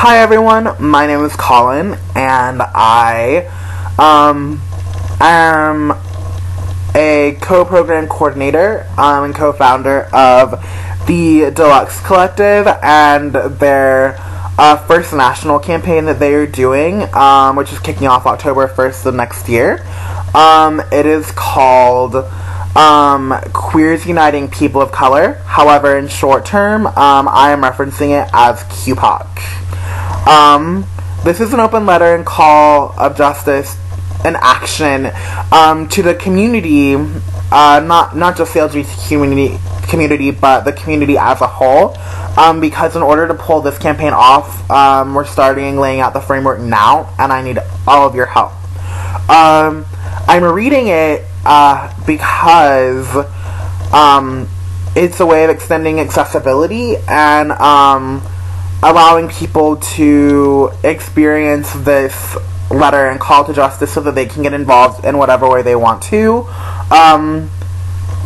Hi everyone, my name is Colin, and I am a co-program coordinator and co-founder of the Deluxx Collective and their first national campaign that they are doing, which is kicking off October 1st of next year. It is called Queers Uniting People of Color. However, in short term, I am referencing it as QUPOC. This is an open letter and call of justice and action to the community, not just the LGBT community, but the community as a whole. Because in order to pull this campaign off, we're starting laying out the framework now, and I need all of your help. I'm reading it because it's a way of extending accessibility and allowing people to experience this letter and call to justice so that they can get involved in whatever way they want to.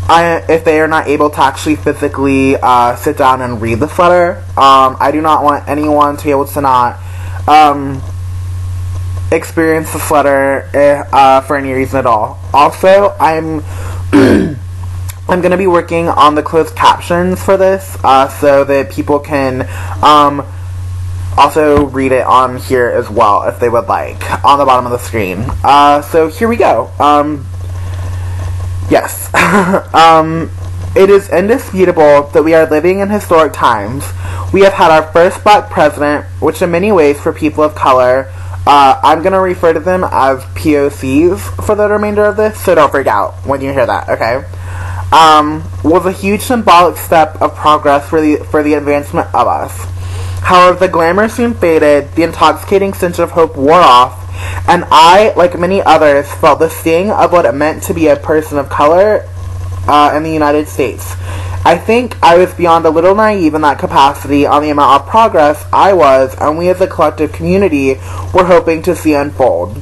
If they are not able to actually physically sit down and read this letter, I do not want anyone to be able to not experience this letter for any reason at all. Also, I'm going to be working on the closed captions for this so that people can also read it on here as well if they would like, on the bottom of the screen. So here we go. Yes. It is indisputable that we are living in historic times. We have had our first black president, which in many ways for people of color, I'm going to refer to them as POCs for the remainder of this, so don't freak out when you hear that, okay? Was a huge symbolic step of progress for the advancement of us. However, the glamour soon faded, the intoxicating stench of hope wore off, and I, like many others, felt the sting of what it meant to be a person of color in the United States. I think I was beyond a little naive in that capacity on the amount of progress I was, and we as a collective community, were hoping to see unfold.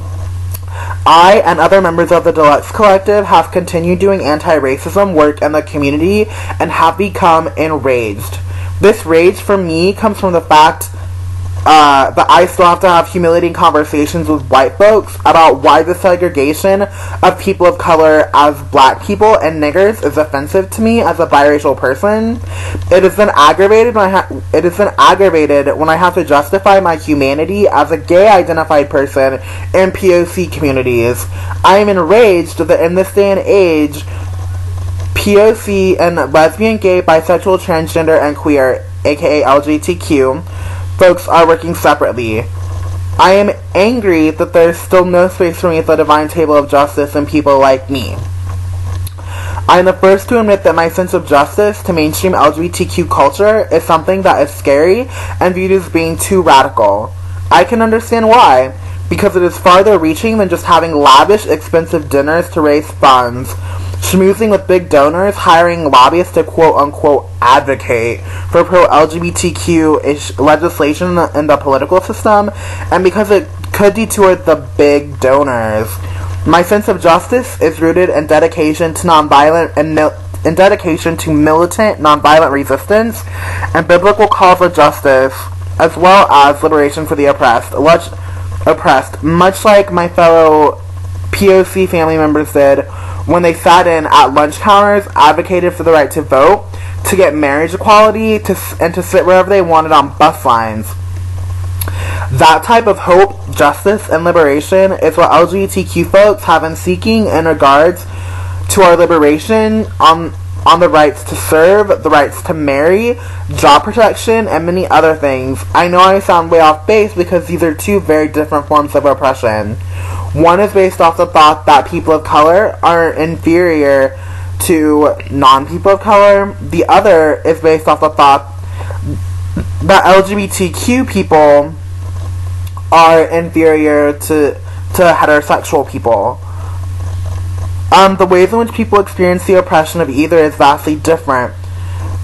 I and other members of the Deluxx Collective have continued doing anti-racism work in the community and have become enraged. This rage for me comes from the fact that I still have to have humiliating conversations with white folks about why the segregation of people of color as black people and niggers is offensive to me as a biracial person. It has been aggravated when I have to justify my humanity as a gay identified person in POC communities. I am enraged that in this day and age, POC and lesbian, gay, bisexual, transgender, and queer, aka LGBTQ, folks are working separately. I am angry that there is still no space for me at the divine table of justice and people like me. I am the first to admit that my sense of justice to mainstream LGBTQ culture is something that is scary and viewed as being too radical. I can understand why, because it is farther reaching than just having lavish, expensive dinners to raise funds, schmoozing with big donors, hiring lobbyists to quote-unquote advocate for pro-LGBTQ legislation in the political system, and because it could detour the big donors. My sense of justice is rooted in dedication to militant nonviolent resistance and biblical calls of justice, as well as liberation for the oppressed, much like my fellow POC family members did when they sat in at lunch counters, advocated for the right to vote, to get marriage equality, and to sit wherever they wanted on bus lines. That type of hope, justice, and liberation is what LGBTQ folks have been seeking in regards to our liberation on the rights to serve, the rights to marry, job protection, and many other things. I know I sound way off base because these are two very different forms of oppression. One is based off the thought that people of color are inferior to non-people of color. The other is based off the thought that LGBTQ people are inferior to heterosexual people. The ways in which people experience the oppression of either is vastly different.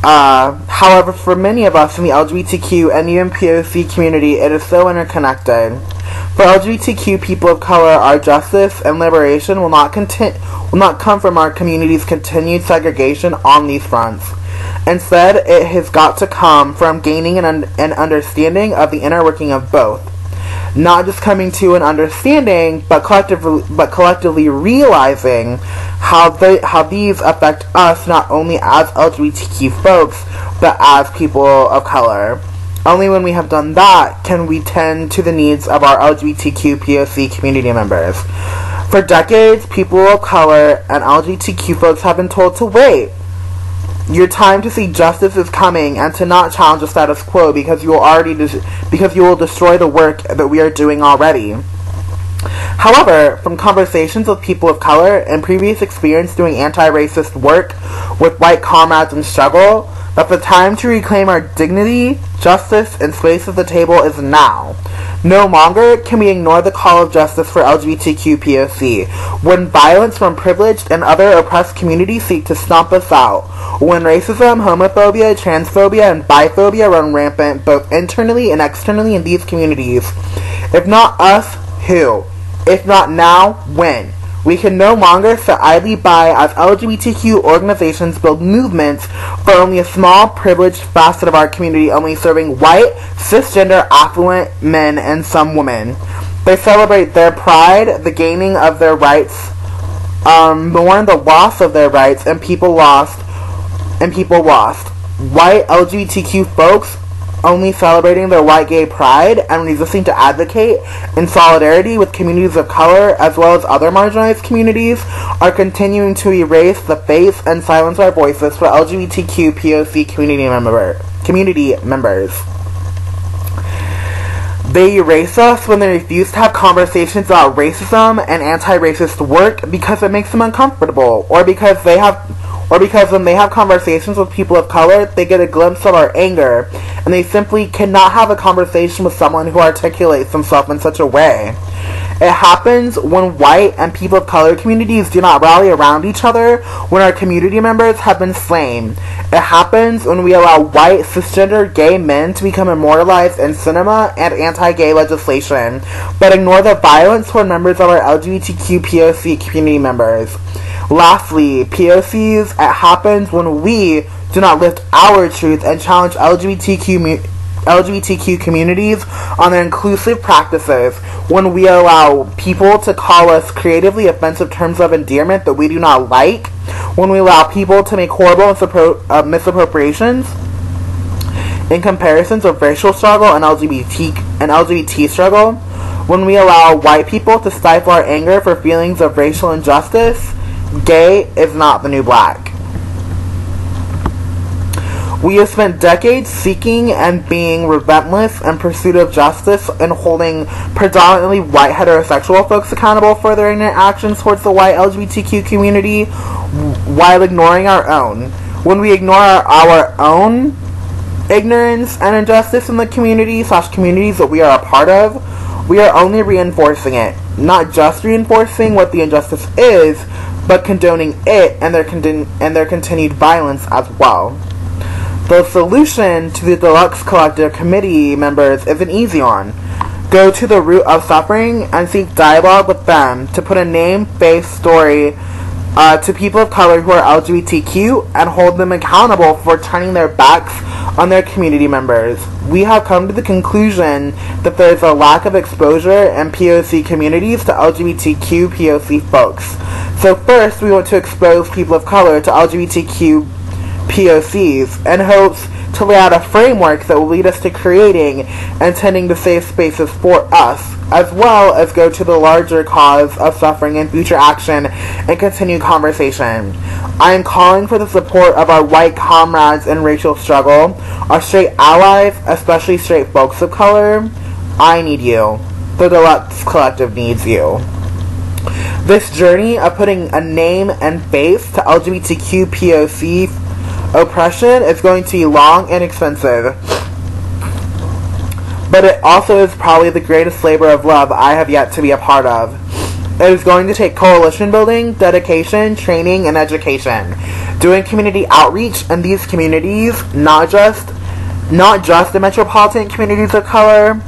However, for many of us in the LGBTQ and even POC community, it is so interconnected. For LGBTQ people of color, our justice and liberation will not come from our community's continued segregation on these fronts. Instead, it has got to come from gaining an understanding of the inner working of both. Not just coming to an understanding, but collectively realizing how these affect us not only as LGBTQ folks, but as people of color. Only when we have done that can we tend to the needs of our LGBTQ POC community members. For decades, people of color and LGBTQ folks have been told to wait. Your time to see justice is coming, and to not challenge the status quo because you will destroy the work that we are doing already. However, from conversations with people of color and previous experience doing anti-racist work with white comrades in struggle, that the time to reclaim our dignity, justice, and space at the table is now. No longer can we ignore the call of justice for LGBTQ POC. When violence from privileged and other oppressed communities seek to stomp us out. When racism, homophobia, transphobia, and biphobia run rampant both internally and externally in these communities. If not us, who? If not now, when? We can no longer sit idly by as LGBTQ organizations build movements for only a small, privileged facet of our community, only serving white, cisgender, affluent men and some women. They celebrate their pride, the gaining of their rights, mourn the loss of their rights, and people lost. White LGBTQ folks only celebrating their white gay pride and resisting to advocate in solidarity with communities of color as well as other marginalized communities are continuing to erase the face and silence our voices for LGBTQ POC community members. They erase us when they refuse to have conversations about racism and anti-racist work because it makes them uncomfortable, or because when they have conversations with people of color, they get a glimpse of our anger, and they simply cannot have a conversation with someone who articulates themselves in such a way. It happens when white and people of color communities do not rally around each other when our community members have been slain. It happens when we allow white, cisgender, gay men to become immortalized in cinema and anti-gay legislation, but ignore the violence toward members of our LGBTQ POC community members. Lastly, POCs, it happens when we do not lift our truth and challenge LGBTQ communities on their inclusive practices, when we allow people to call us creatively offensive terms of endearment that we do not like, when we allow people to make horrible misappropriations in comparisons of racial struggle and LGBT struggle, when we allow white people to stifle our anger for feelings of racial injustice. Gay is not the new black. We have spent decades seeking and being relentless in pursuit of justice and holding predominantly white heterosexual folks accountable for their ignorant actions towards the white LGBTQ community while ignoring our own. When we ignore our own ignorance and injustice in the communities that we are a part of, we are only reinforcing it. Not just reinforcing what the injustice is, but condoning it and their continued violence as well. The solution to the Deluxx Collective committee members is an easy one. Go to the root of suffering and seek dialogue with them to put a name, face, story to people of color who are LGBTQ and hold them accountable for turning their backs on their community members. We have come to the conclusion that there is a lack of exposure in POC communities to LGBTQ POC folks. So first, we want to expose people of color to LGBTQ POCs in hopes to lay out a framework that will lead us to creating and tending to safe spaces for us, as well as go to the larger cause of suffering and future action and continue conversation. I am calling for the support of our white comrades in racial struggle, our straight allies, especially straight folks of color. I need you. The Deluxx Collective needs you. This journey of putting a name and face to LGBTQ POC oppression is going to be long and expensive, but it also is probably the greatest labor of love I have yet to be a part of. It is going to take coalition building, dedication, training, and education. Doing community outreach in these communities, not just the metropolitan communities of color,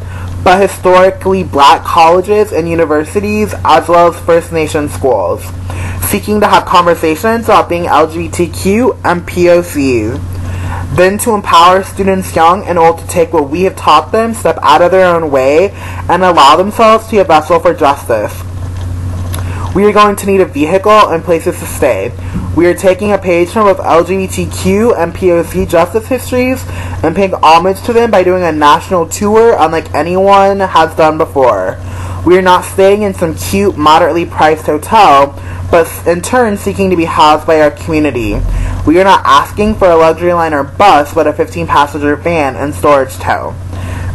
but historically black colleges and universities, as well as First Nation schools, seeking to have conversations about being LGBTQ and POCs. Then to empower students young and old to take what we have taught them, step out of their own way, and allow themselves to be a vessel for justice. We are going to need a vehicle and places to stay. We are taking a page from both LGBTQ and POC justice histories and paying homage to them by doing a national tour unlike anyone has done before. We are not staying in some cute, moderately priced hotel, but in turn seeking to be housed by our community. We are not asking for a luxury liner bus, but a 15-passenger van and storage tow.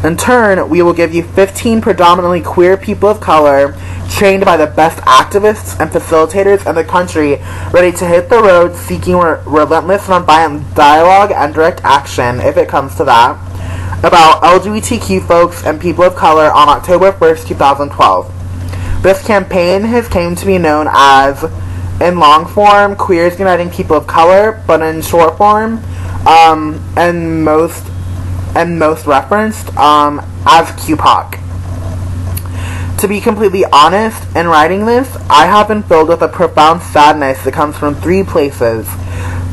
In turn, we will give you 15 predominantly queer people of color, trained by the best activists and facilitators in the country, ready to hit the road seeking relentless nonviolent dialogue and direct action, if it comes to that, about LGBTQ folks and people of color on October 1st, 2012. This campaign has came to be known as, in long form, Queers Uniting People of Color, but in short form, and most referenced, as QUPOC. To be completely honest, in writing this, I have been filled with a profound sadness that comes from 3 places.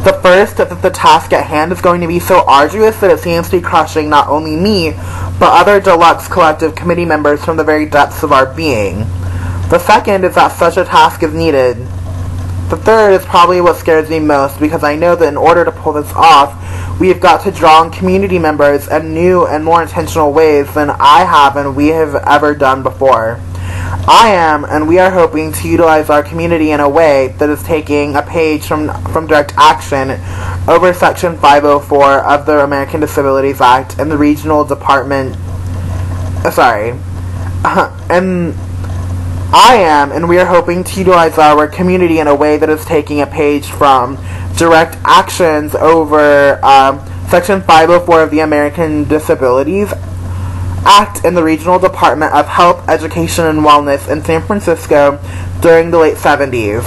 The first is that the task at hand is going to be so arduous that it seems to be crushing not only me, but other Deluxx Collective committee members from the very depths of our being. The second is that such a task is needed. The third is probably what scares me most, because I know that in order to pull this off, we have got to draw on community members in new and more intentional ways than I have and we have ever done before. I am, and we are hoping to utilize our community in a way that is taking a page from direct action over Section 504 of the American Disabilities Act and the regional department, I am, and we are hoping to utilize our community in a way that is taking a page from direct actions over Section 504 of the American Disabilities Act in the Regional Department of Health, Education, and Wellness in San Francisco during the late 70s,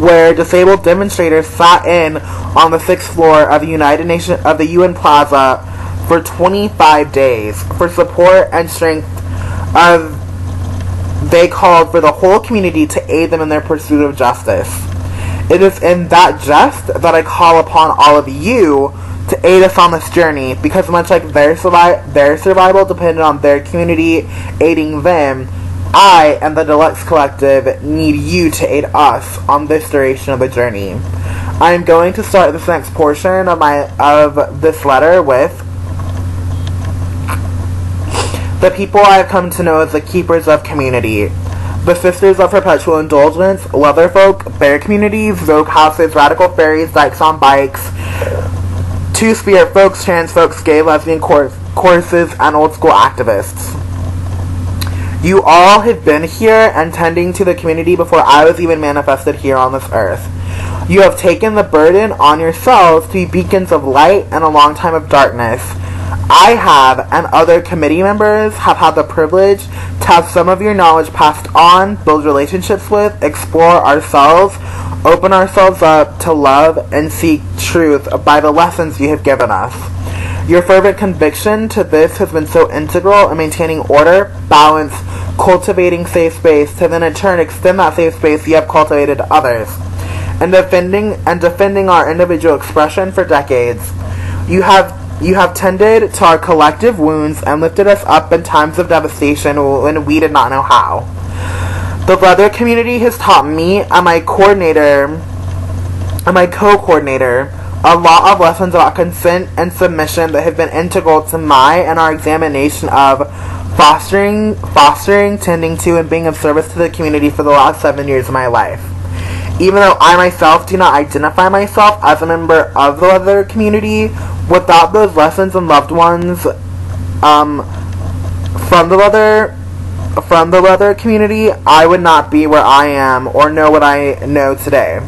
where disabled demonstrators sat in on the 6th floor of the UN Plaza for 25 days for support and strength of. They called for the whole community to aid them in their pursuit of justice. It is in that jest that I call upon all of you to aid us on this journey, because much like their survival depended on their community aiding them, I and the Deluxx Collective need you to aid us on this duration of the journey. I am going to start this next portion of this letter with the people I have come to know as the keepers of community. The Sisters of Perpetual Indulgence, Leatherfolk, Bear Communities, Vogue Houses, Radical Fairies, Dykes on Bikes, Two-Spirit Folks, Trans Folks, Gay Lesbian Choruses, and Old School Activists. You all have been here and tending to the community before I was even manifested here on this earth. You have taken the burden on yourselves to be beacons of light in a long time of darkness. I have, and other committee members have had the privilege to have some of your knowledge passed on, build relationships with, explore ourselves, open ourselves up to love, and seek truth by the lessons you have given us. Your fervent conviction to this has been so integral in maintaining order, balance, cultivating safe space, to then in turn extend that safe space you have cultivated to others, and defending our individual expression for decades. You have tended to our collective wounds and lifted us up in times of devastation when we did not know how. The leather community has taught me and my co-coordinator a lot of lessons about consent and submission that have been integral to my and our examination of fostering, tending to, and being of service to the community for the last 7 years of my life. Even though I myself do not identify myself as a member of the leather community, without those lessons and loved ones from the leather community, I would not be where I am or know what I know today.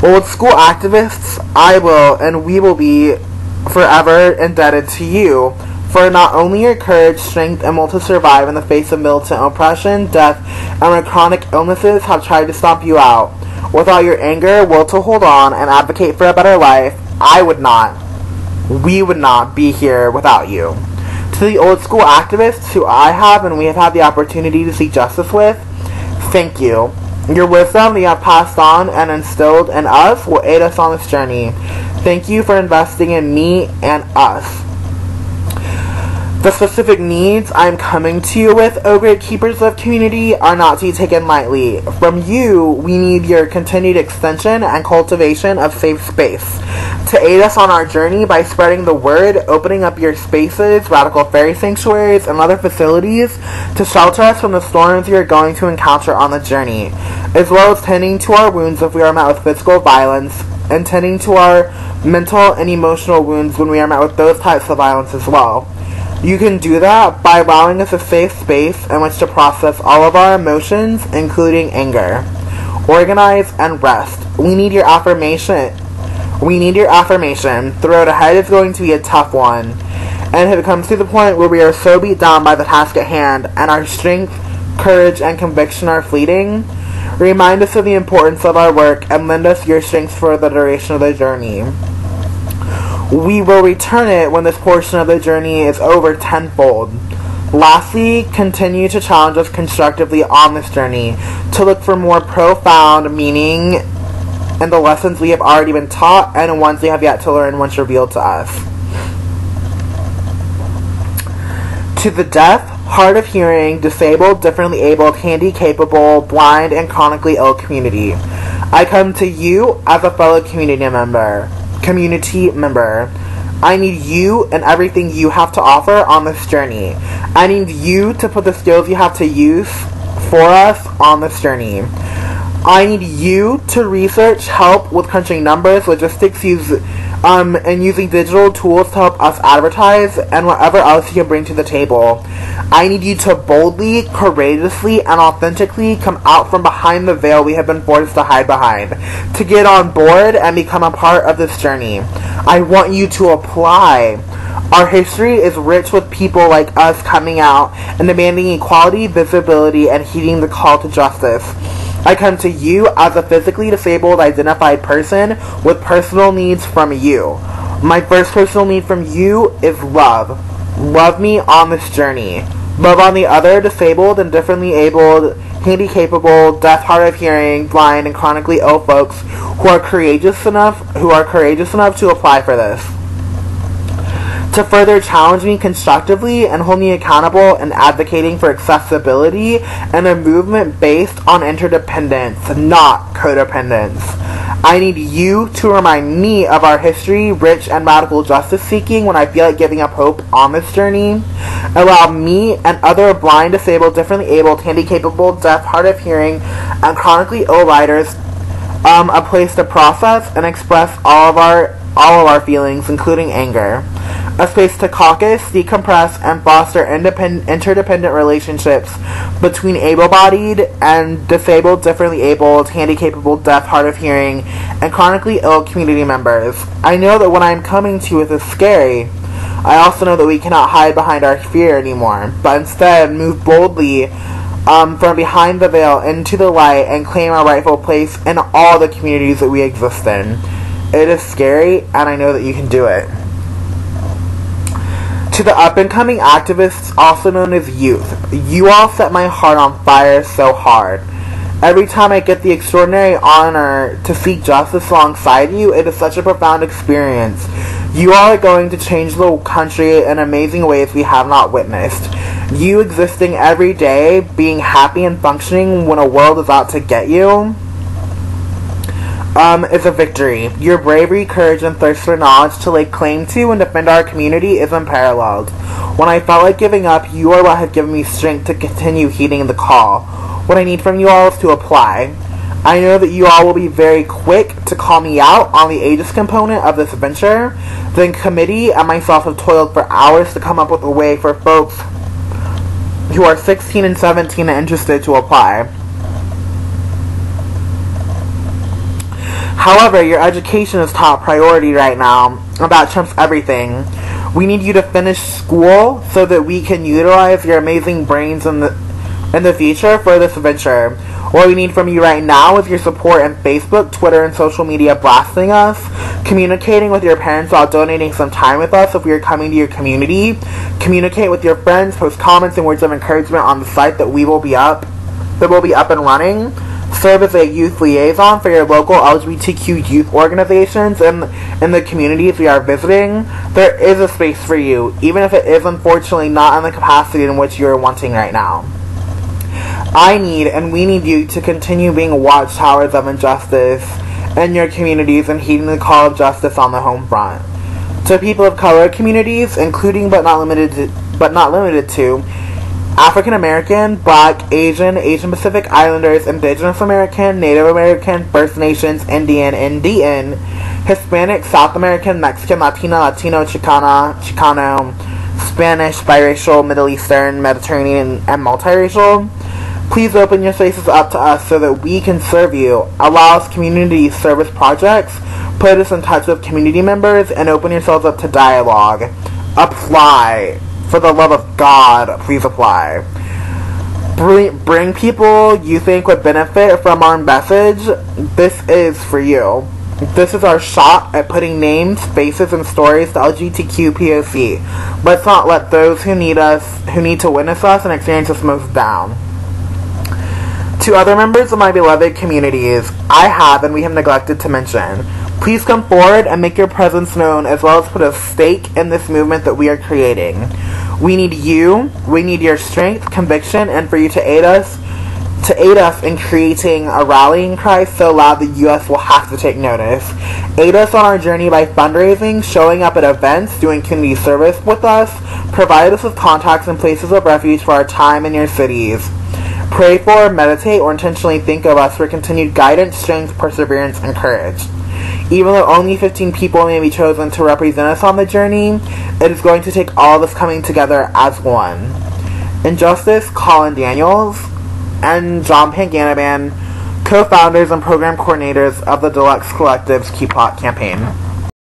Old school activists, I will and we will be forever indebted to you for not only your courage, strength, and will to survive in the face of militant oppression, death, and when chronic illnesses have tried to stomp you out. Without your anger, will to hold on and advocate for a better life, we would not be here without you. To the old school activists who I have and we have had the opportunity to seek justice with, thank you. Your wisdom that you have passed on and instilled in us will aid us on this journey. Thank you for investing in me and us. The specific needs I'm coming to you with, O great keepers of community, are not to be taken lightly. From you, we need your continued extension and cultivation of safe space to aid us on our journey by spreading the word, opening up your spaces, radical fairy sanctuaries, and other facilities to shelter us from the storms we are going to encounter on the journey, as well as tending to our wounds if we are met with physical violence, and tending to our mental and emotional wounds when we are met with those types of violence as well. You can do that by allowing us a safe space in which to process all of our emotions, including anger. Organize and rest. We need your affirmation. The road ahead is going to be a tough one. And if it comes to the point where we are so beat down by the task at hand, and our strength, courage, and conviction are fleeting, remind us of the importance of our work and lend us your strength for the duration of the journey. We will return it when this portion of the journey is over tenfold. Lastly, continue to challenge us constructively on this journey to look for more profound meaning in the lessons we have already been taught and the ones we have yet to learn once revealed to us. To the deaf, hard of hearing, disabled, differently abled, handy-capable, blind, and chronically ill community, I come to you as a fellow community member. I need you and everything you have to offer on this journey. I need you to put the skills you have to use for us on this journey. I need you to research, help with crunching numbers, logistics, and using digital tools to help us advertise, and whatever else you can bring to the table. I need you to boldly, courageously, and authentically come out from behind the veil we have been forced to hide behind, to get on board and become a part of this journey. I want you to apply. Our history is rich with people like us coming out and demanding equality, visibility, and heeding the call to justice. I come to you as a physically disabled identified person with personal needs from you. My first personal need from you is love. Love me on this journey. Love on the other disabled and differently abled, handy-capable, deaf, hard of hearing, blind, and chronically ill folks who are courageous enough to apply for this. To further challenge me constructively and hold me accountable in advocating for accessibility and a movement based on interdependence, not codependence. I need you to remind me of our history, rich and radical justice seeking when I feel like giving up hope on this journey. Allow me and other blind, disabled, differently abled, handy-capable, deaf, hard of hearing, and chronically ill riders a place to process and express all of our feelings, including anger. A space to caucus, decompress, and foster interdependent relationships between able-bodied and disabled, differently abled, handy-capable, deaf, hard of hearing, and chronically ill community members. I know that what I'm coming to with is scary. I also know that we cannot hide behind our fear anymore, but instead move boldly from behind the veil into the light and claim our rightful place in all the communities that we exist in. It is scary, and I know that you can do it. To the up-and-coming activists, also known as youth, you all set my heart on fire so hard. Every time I get the extraordinary honor to seek justice alongside you, it is such a profound experience. You all are going to change the country in amazing ways we have not witnessed. You existing every day, being happy and functioning when a world is out to get you, is a victory. Your bravery, courage, and thirst for knowledge to lay claim to and defend our community is unparalleled. When I felt like giving up, you are what have given me strength to continue heeding the call. What I need from you all is to apply. I know that you all will be very quick to call me out on the ageist component of this venture. The committee and myself have toiled for hours to come up with a way for folks who are 16 and 17 and interested to apply. However, your education is top priority right now, and that trumps everything. We need you to finish school so that we can utilize your amazing brains in the future for this venture. What we need from you right now is your support in Facebook, Twitter, and social media blasting us, communicating with your parents while donating some time with us if we are coming to your community, communicate with your friends, post comments and words of encouragement on the site that will be up and running serve as a youth liaison for your local LGBTQ youth organizations and in the communities we are visiting, there is a space for you, even if it is unfortunately not in the capacity in which you are wanting right now. I need and we need you to continue being watchtowers of injustice in your communities and heeding the call of justice on the home front. To people of color communities, including but not limited to African American, Black, Asian, Asian Pacific Islanders, Indigenous American, Native American, First Nations, Indian, Hispanic, South American, Mexican, Latina, Latino, Chicano, Spanish, biracial, Middle Eastern, Mediterranean, and multiracial. Please open your spaces up to us so that we can serve you. Allow us community service projects, put us in touch with community members, and open yourselves up to dialogue. Apply. For the love of God, please apply. Bring people you think would benefit from our message. This is for you. This is our shot at putting names, faces, and stories to LGBTQ POC. Let's not let those who need to witness us and experience us most down. To other members of my beloved communities, I have and we have neglected to mention, please come forward and make your presence known, as well as put a stake in this movement that we are creating. We need you, we need your strength, conviction, and for you to aid us in creating a rallying cry so loud the U.S. will have to take notice. Aid us on our journey by fundraising, showing up at events, doing community service with us, provide us with contacts and places of refuge for our time in your cities. Pray for, meditate, or intentionally think of us for continued guidance, strength, perseverance, and courage. Even though only 15 people may be chosen to represent us on the journey, it is going to take all of us coming together as one. Injustice, Colin Daniels, and John Panganaban, co-founders and program coordinators of the Deluxx Collective's QUPOC campaign.